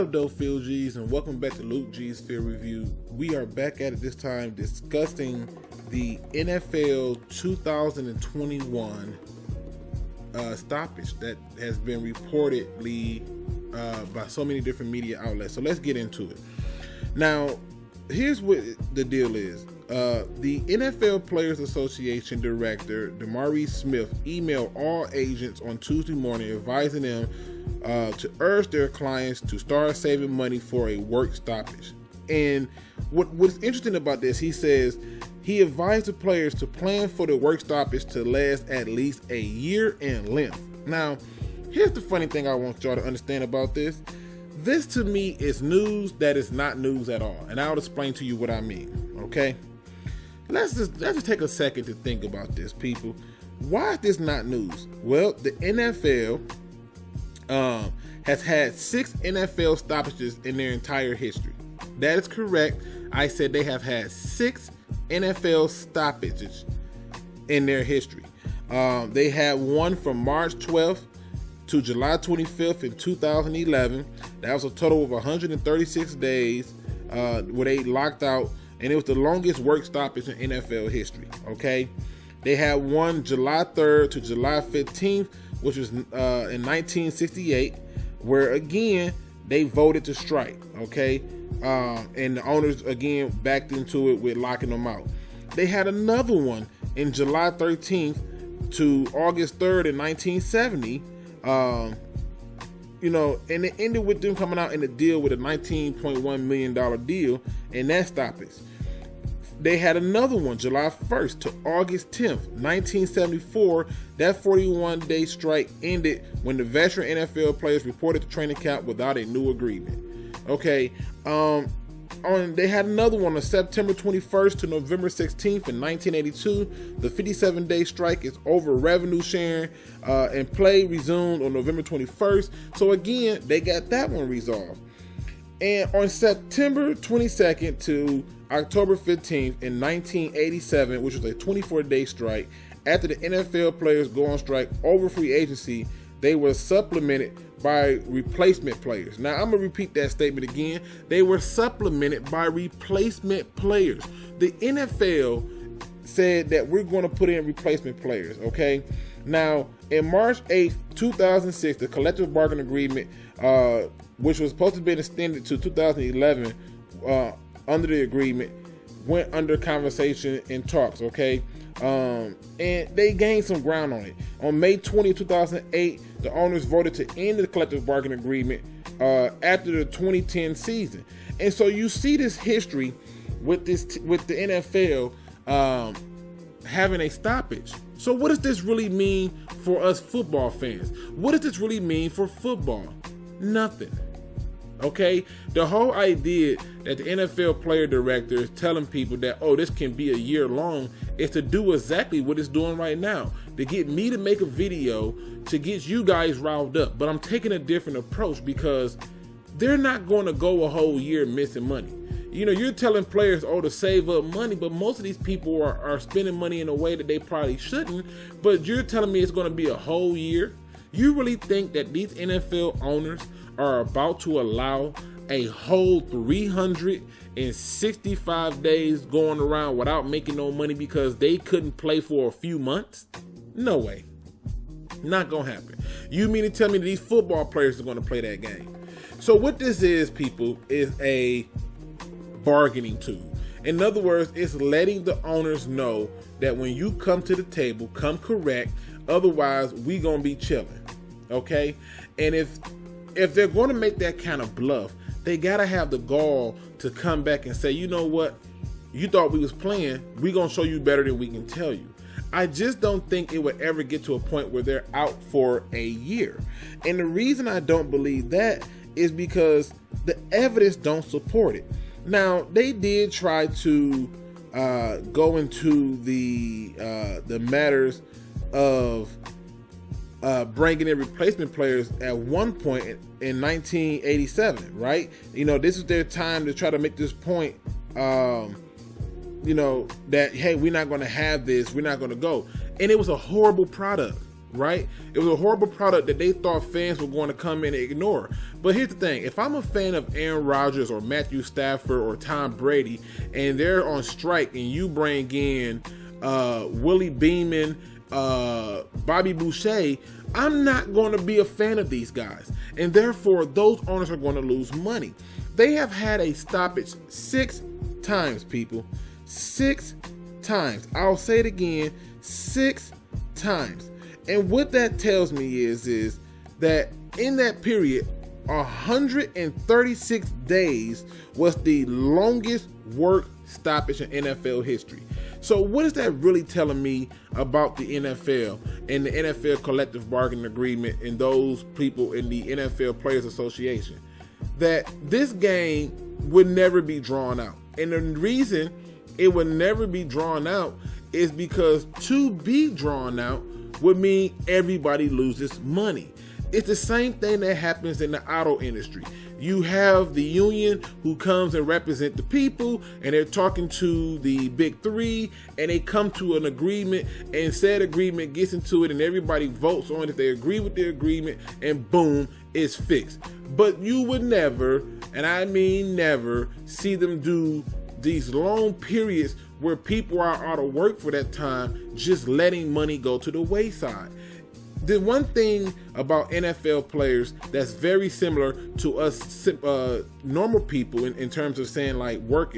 up, though, Field G's, and welcome back to Lukegsfieldreview. We are back at it this time discussing the NFL 2021 stoppage that has been reportedly by so many different media outlets. So let's get into it. Now, here's what the deal is. The NFL Players Association director, DeMaurice Smith, emailed all agents on Tuesday morning advising them to urge their clients to start saving money for a work stoppage. And what's interesting about this, he says he advised the players to plan for the work stoppage to last at least a year in length. Now, here's the funny thing I want y'all to understand about this. This to me is news that is not news at all, and I'll explain to you what I mean. Okay, let's just take a second to think about this, people. Why is this not news? Well, the NFL has had 6 NFL stoppages in their entire history. That is correct. I said they have had 6 NFL stoppages in their history. They had one from March 12th to July 25th in 2011. That was a total of 136 days where they locked out, and it was the longest work stoppage in NFL history. Okay, they had one July 3rd to July 15th, which was in 1968, where again they voted to strike. Okay, and the owners again backed into it with locking them out. They had another one in July 13th to August 3rd in 1970. And it ended with them coming out in a deal with a $19.1 million deal, and that stoppage. They had another one July 1st to August 10th, 1974. That 41-day strike ended when the veteran NFL players reported to training camp without a new agreement. Okay, they had another one on September 21st to November 16th in 1982. The 57-day strike is over revenue sharing, and play resumed on November 21st. So again, they got that one resolved. And on September 22nd to October 15th in 1987, which was a 24-day strike, after the NFL players go on strike over free agency, they were supplemented by replacement players. Now, I'm going to repeat that statement again. They were supplemented by replacement players. The NFL said that we're going to put in replacement players, okay? Now, in March 8th, 2006, the collective bargaining agreement, which was supposed to be extended to 2011, under the agreement, went under conversation and talks, okay? And they gained some ground on it. On May 20, 2008, the owners voted to end the collective bargaining agreement after the 2010 season. And so you see this history with the NFL having a stoppage. So what does this really mean for us football fans? What does this really mean for football? Nothing. Okay, the whole idea that the NFL player director is telling people that, oh, this can be a year long, is to do exactly what it's doing right now, to get me to make a video to get you guys riled up. But I'm taking a different approach because they're not going to go a whole year missing money. You know, you're telling players, oh, to save up money, but most of these people are spending money in a way that they probably shouldn't. But you're telling me it's going to be a whole year? You really think that these NFL owners are about to allow a whole 365 days going around without making no money because they couldn't play for a few months? No way. Not gonna happen. You mean to tell me that these football players are gonna play that game? So what this is, people, is a bargaining tool. In other words, it's letting the owners know that when you come to the table, come correct, otherwise we gonna be chilling. Okay? And if they're going to make that kind of bluff, they got to have the gall to come back and say, you know what? You thought we was playing. We're going to show you better than we can tell you. I just don't think it would ever get to a point where they're out for a year. And the reason I don't believe that is because the evidence don't support it. Now, they did try to go into the matters of bringing in replacement players at one point in 1987, right? You know, this is their time to try to make this point, that, hey, we're not going to have this, we're not going to go. And it was a horrible product. right? It was a horrible product that they thought fans were going to come in and ignore. But here's the thing. If I'm a fan of Aaron Rodgers or Matthew Stafford or Tom Brady, and they're on strike, and you bring in Willie Beeman, Bobby Boucher, I'm not going to be a fan of these guys. And therefore, those owners are going to lose money. They have had a stoppage 6 times, people. 6 times. I'll say it again, 6 times. And what that tells me is that in that period, 136 days was the longest work stoppage in NFL history. So what is that really telling me about the NFL and the NFL collective bargaining agreement and those people in the NFL Players Association? That this game would never be drawn out. And the reason it would never be drawn out is because to be drawn out would mean everybody loses money. It's the same thing that happens in the auto industry. You have the union who comes and represent the people, and they're talking to the big three, and they come to an agreement, and said agreement gets into it, and everybody votes on it. They agree with the agreement, and boom, it's fixed. But you would never, and I mean never, see them do these long periods where people are out of work for that time, just letting money go to the wayside. The one thing about NFL players that's very similar to us normal people in terms of saying like work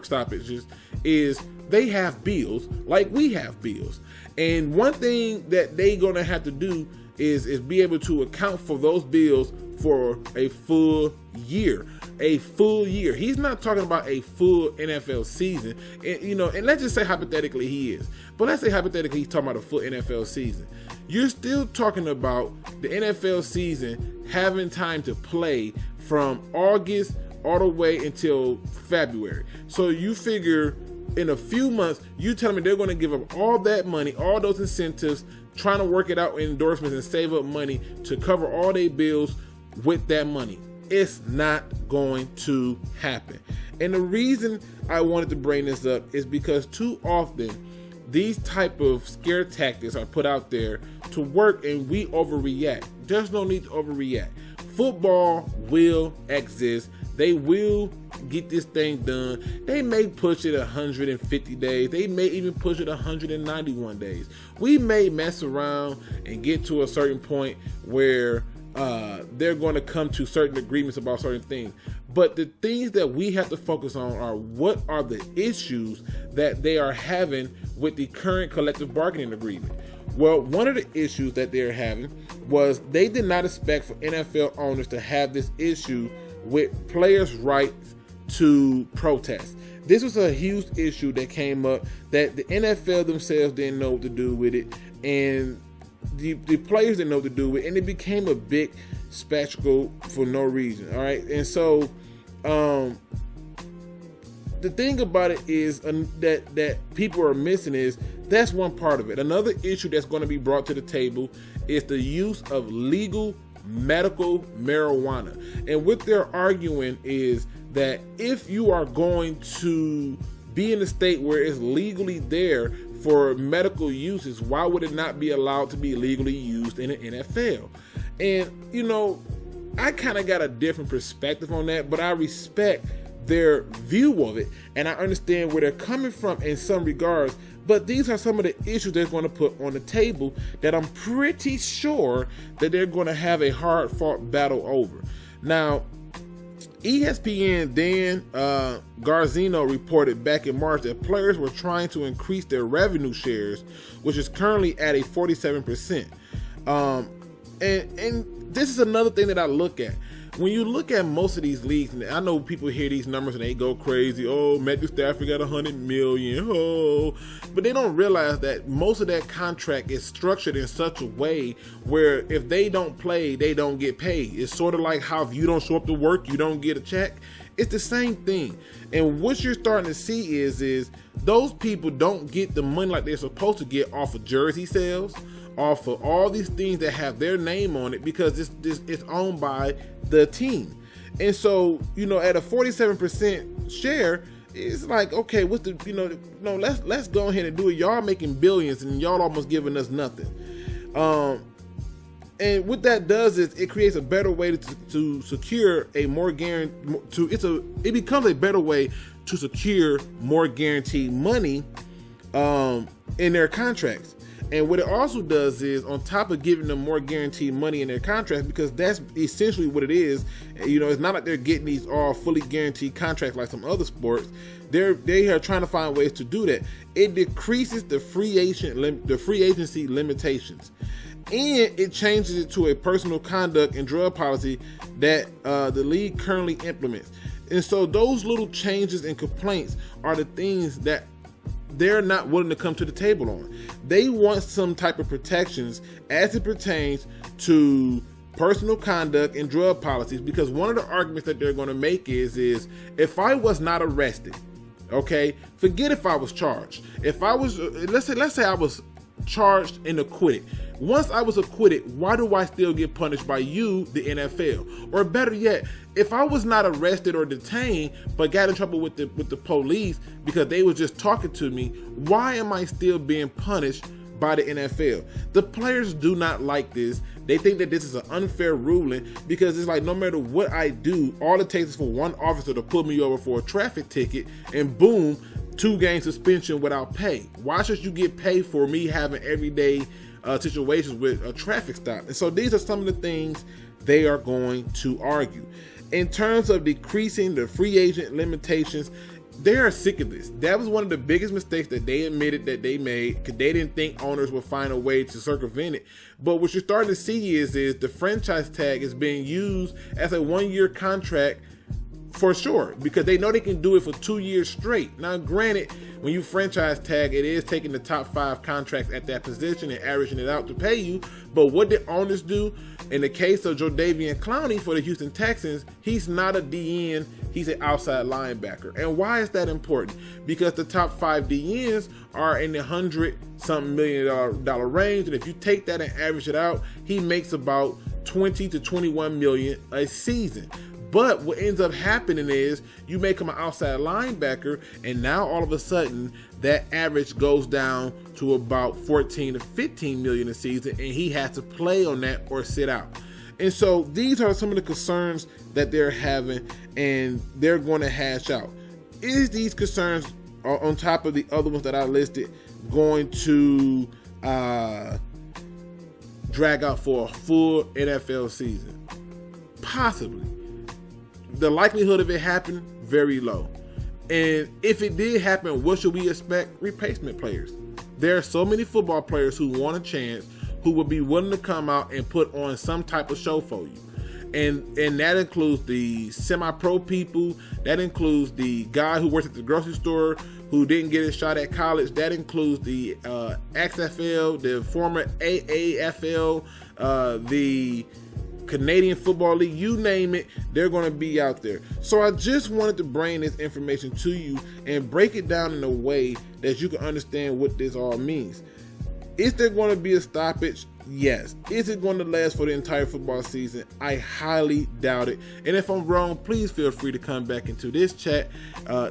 stoppages is they have bills like we have bills. And one thing that they gonna have to do is be able to account for those bills for a full year. A full year. He's not talking about a full NFL season. And let's just say hypothetically he is. But let's say hypothetically he's talking about a full NFL season. You're still talking about the NFL season having time to play from August all the way until February. So you figure in a few months, you tell me they're going to give up all that money, all those incentives, trying to work it out in endorsements and save up money to cover all their bills with that money. It's not going to happen. And the reason I wanted to bring this up is because too often these type of scare tactics are put out there to work and we overreact. There's no need to overreact. Football will exist. They will get this thing done. They may push it 150 days. They may even push it 191 days. We may mess around and get to a certain point where they're going to come to certain agreements about certain things. But the things that we have to focus on are what are the issues that they are having with the current collective bargaining agreement. Well, one of the issues that they're having was they did not expect for NFL owners to have this issue with players' rights to protest. This was a huge issue that came up that the NFL themselves didn't know what to do with it, and the players didn't know what to do with it, and it became a big spectacle for no reason. All right, and so the thing about it is that people are missing is that's one part of it. Another issue that's going to be brought to the table is the use of legal medical marijuana. And what they're arguing is that if you are going to be in a state where it's legally there for medical uses, why would it not be allowed to be legally used in the NFL? And, I kind of got a different perspective on that, but I respect their view of it, and I understand where they're coming from in some regards. But these are some of the issues they're going to put on the table that I'm pretty sure that they're going to have a hard-fought battle over. Now, ESPN Dan Garzino reported back in March that players were trying to increase their revenue shares, which is currently at a 47%. And this is another thing that I look at. When you look at most of these leagues, and I know people hear these numbers and they go crazy. Oh, Matthew Stafford got $100 million. Oh, but they don't realize that most of that contract is structured in such a way where if they don't play, they don't get paid. It's sort of like how if you don't show up to work, you don't get a check. It's the same thing. And what you're starting to see is those people don't get the money like they're supposed to get off of jersey sales, off of all these things that have their name on it, because it's owned by the team. And so, at a 47% share, it's like, okay, what's the, let's go ahead and do it. Y'all making billions and y'all almost giving us nothing. And what that does is it creates a better way to secure a more it becomes a better way to secure more guaranteed money in their contracts. And what it also does is, on top of giving them more guaranteed money in their contracts, because that's essentially what it is, you know, it's not like they're getting these all fully guaranteed contracts like some other sports. They are trying to find ways to do that. It decreases the free agency limitations, and it changes it to a personal conduct and drug policy that the league currently implements. And so those little changes and complaints are the things that they're not willing to come to the table on. They want some type of protections as it pertains to personal conduct and drug policies, because one of the arguments that they're going to make is if I was not arrested, okay, forget if I was charged. If I was, let's say I was charged and acquitted. Once I was acquitted, why do I still get punished by you, the NFL? Or better yet, if I was not arrested or detained, but got in trouble with the police because they was just talking to me, why am I still being punished by the NFL? The players do not like this. They think that this is an unfair ruling, because it's like, no matter what I do, all it takes is for one officer to pull me over for a traffic ticket, and boom, 2-game suspension without pay. Why should you get paid for me having everyday situations with a traffic stop? And so these are some of the things they are going to argue. In terms of decreasing the free agent limitations, they are sick of this. That was one of the biggest mistakes that they admitted that they made, because they didn't think owners would find a way to circumvent it. But what you're starting to see is the franchise tag is being used as a 1-year contract for sure, because they know they can do it for 2 years straight. Now, granted, when you franchise tag, it is taking the top 5 contracts at that position and averaging it out to pay you. But what did owners do? In the case of Jadeveon Clowney for the Houston Texans, he's not a DN, he's an outside linebacker. And why is that important? Because the top 5 DNs are in the $100-something million range, and if you take that and average it out, he makes about $20 to $21 million a season. But what ends up happening is you make him an outside linebacker, and now all of a sudden that average goes down to about 14 to 15 million a season, and he has to play on that or sit out. And so these are some of the concerns that they're having, and they're going to hash out. Is these concerns, on top of the other ones that I listed, going to drag out for a full NFL season? Possibly. The likelihood of it happening, very low. And if it did happen, what should we expect? Replacement players. There are so many football players who want a chance, who would be willing to come out and put on some type of show for you. And that includes the semi-pro people. That includes the guy who works at the grocery store who didn't get his shot at college. That includes the XFL, the former AAFL, the Canadian Football League, you name it, they're going to be out there. So I just wanted to bring this information to you and break it down in a way that you can understand what this all means. Is there going to be a stoppage? Yes. Is it going to last for the entire football season? I highly doubt it. And if I'm wrong, please feel free to come back into this chat,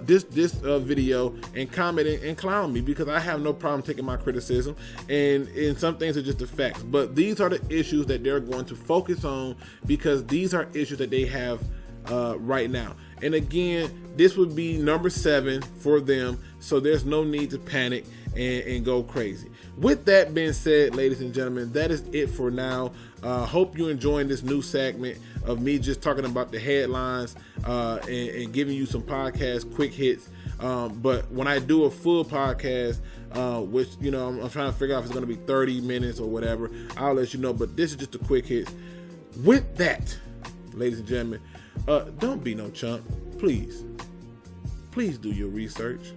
this video, and comment and clown me, because I have no problem taking my criticism, and some things are just the facts. But these are the issues that they're going to focus on, because these are issues that they have right now. And again, this would be number 7 for them, so there's no need to panic and go crazy. With that being said, ladies and gentlemen, that is it for now. Hope you're enjoying this new segment of me just talking about the headlines and giving you some podcast quick hits. But when I do a full podcast, which, you know, I'm trying to figure out if it's going to be 30 minutes or whatever, I'll let you know. But this is just a quick hit. With that, ladies and gentlemen, don't be no chump. Please do your research.